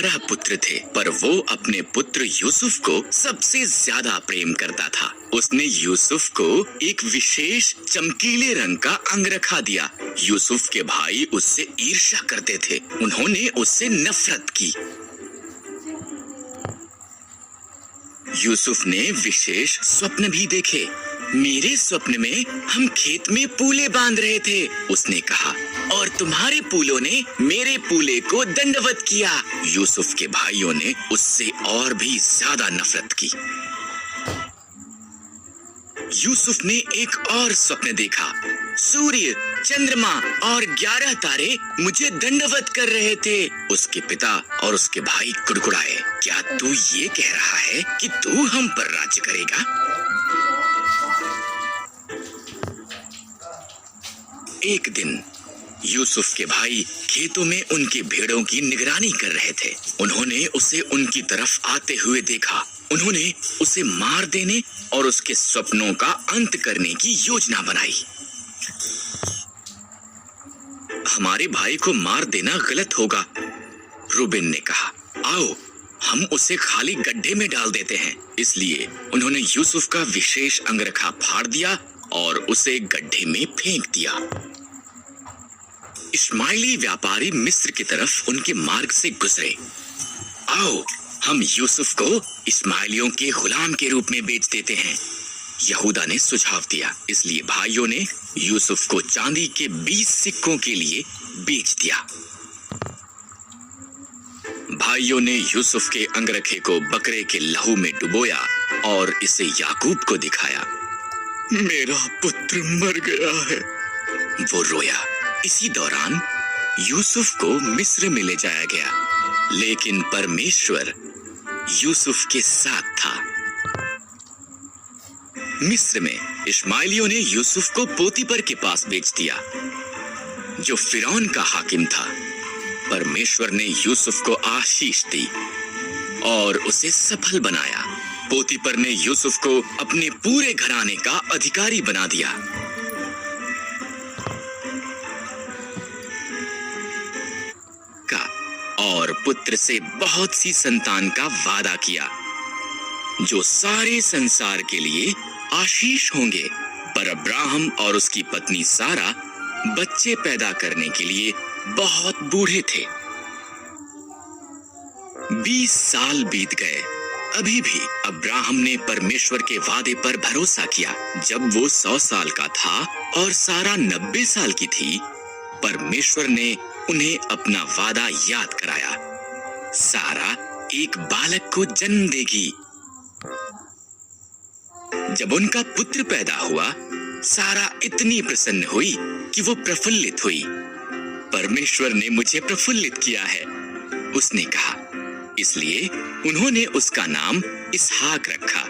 12 पुत्र थे, पर वो अपने पुत्र यूसुफ को सबसे ज्यादा प्रेम करता था। उसने यूसुफ को एक विशेष चमकीले रंग का अंगरखा दिया। यूसुफ के भाई उससे ईर्ष्या करते थे, उन्होंने उससे नफरत की। यूसुफ ने विशेष स्वप्न भी देखे। मेरे स्वप्न में हम खेत में पूले बांध रहे थे, उसने कहा, और तुम्हारे पूलों ने मेरे पूले को दंडवत किया। यूसुफ के भाइयों ने उससे और भी ज्यादा नफरत की। यूसुफ ने एक और स्वप्न देखा। सूर्य, चंद्रमा और 11 तारे मुझे दंडवत कर रहे थे। उसके पिता और उसके भाई कुड़कुड़ाए, क्या तू ये कह रहा है कि तू हम पर राज्य करेगा? एक दिन यूसुफ के भाई खेतों में उनकी भेड़ों की निगरानी कर रहे थे। उन्होंने उसे उनकी तरफ आते हुए देखा। उन्होंने उसे मार देने और उसके सपनों का अंत करने की योजना बनाई। हमारे भाई को मार देना गलत होगा, रूबेन ने कहा। आओ हम उसे खाली गड्ढे में डाल देते हैं। इसलिए उन्होंने यूसुफ का विशेष अंगरखा फाड़ दिया और उसे गड्ढे में फेंक दिया। इश्माइली व्यापारी मिस्र की तरफ उनके मार्ग से गुजरे। आओ हम यूसुफ को इस्माइलियों के गुलाम के रूप में बेच देते हैं, यहूदा ने सुझाव दिया। इसलिए भाइयों ने यूसुफ को चांदी के 20 सिक्कों के लिए बेच दिया। भाइयों ने यूसुफ के अंगरखे को बकरे के लहू में डुबोया और इसे याकूब को दिखाया। मेरा पुत्र मर गया है, वो रोया। इसी दौरान यूसुफ को मिस्र में ले जाया गया, लेकिन परमेश्वर यूसुफ के साथ था। मिस्र में इश्माइलियों ने यूसुफ को पोतीपर के पास बेच दिया, जो फिरौन का हाकिम था। परमेश्वर ने यूसुफ को आशीष दी और उसे सफल बनाया। पोतीपर ने यूसुफ को अपने पूरे घराने का अधिकारी बना दिया। और पुत्र से बहुत सी संतान का वादा किया, जो सारे संसार के लिए आशीष होंगे। पर अब्राहम और उसकी पत्नी सारा बच्चे पैदा करने के लिए बहुत बूढ़े थे। 20 साल बीत गए। अभी भी अब्राहम ने परमेश्वर के वादे पर भरोसा किया। जब वो 100 साल का था और सारा 90 साल की थी, परमेश्वर ने उन्हें अपना वादा याद कराया। सारा एक बालक को जन्म देगी। जब उनका पुत्र पैदा हुआ, सारा इतनी प्रसन्न हुई कि वो प्रफुल्लित हुई। परमेश्वर ने मुझे प्रफुल्लित किया है, उसने कहा। इसलिए उन्होंने उसका नाम इसहाक रखा,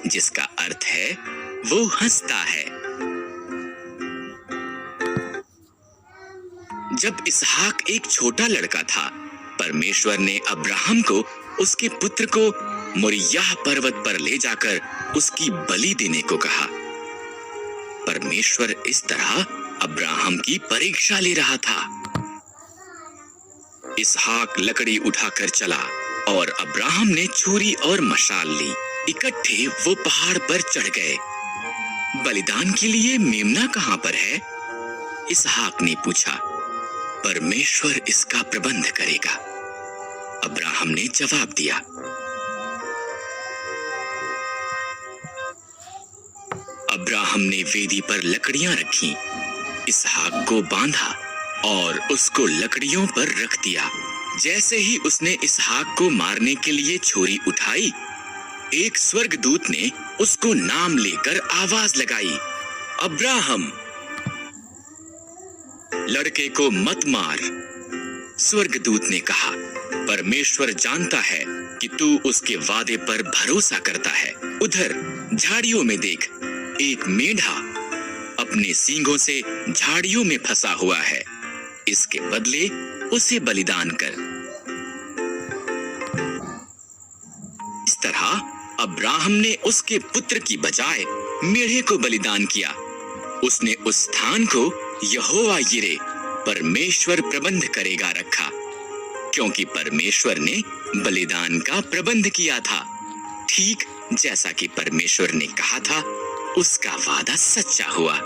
जिसका अर्थ है वो हंसता है। जब इसहाक एक छोटा लड़का था, परमेश्वर ने अब्राहम को उसके पुत्र को मोरिय्याह पर्वत पर ले जाकर उसकी बलि देने को कहा। परमेश्वर इस तरह अब्राहम की परीक्षा ले रहा था। इसहाक लकड़ी उठाकर चला और अब्राहम ने छुरी और मशाल ली। इकट्ठे वो पहाड़ पर चढ़ गए। बलिदान के लिए मेमना कहां पर है? इसहाक ने पूछा। परमेश्वर इसका प्रबंध करेगा, अब्राहम ने जवाब दिया। अब्राहम ने वेदी पर लकड़ियां रखी, इसहाक को बांधा और उसको लकड़ियों पर रख दिया। जैसे ही उसने इसहाक को मारने के लिए छुरी उठाई, एक स्वर्गदूत ने उसको नाम लेकर आवाज लगाई, अब्राहम। लड़के को मत मार, स्वर्गदूत ने कहा। परमेश्वर जानता है कि तू उसके वादे पर भरोसा करता है। उधर झाड़ियों में देख, एक मेढ़ा अपने सींगों से झाड़ियों में फंसा हुआ है। इसके बदले उसे बलिदान कर। इस तरह अब्राहम ने उसके पुत्र की बजाय मेढ़े को बलिदान किया। उसने उस स्थान को यहोवा यिरे, परमेश्वर प्रबंध करेगा, रखा। क्योंकि परमेश्वर ने बलिदान का प्रबंध किया था। ठीक जैसा कि परमेश्वर ने कहा था, उसका वादा सच्चा हुआ।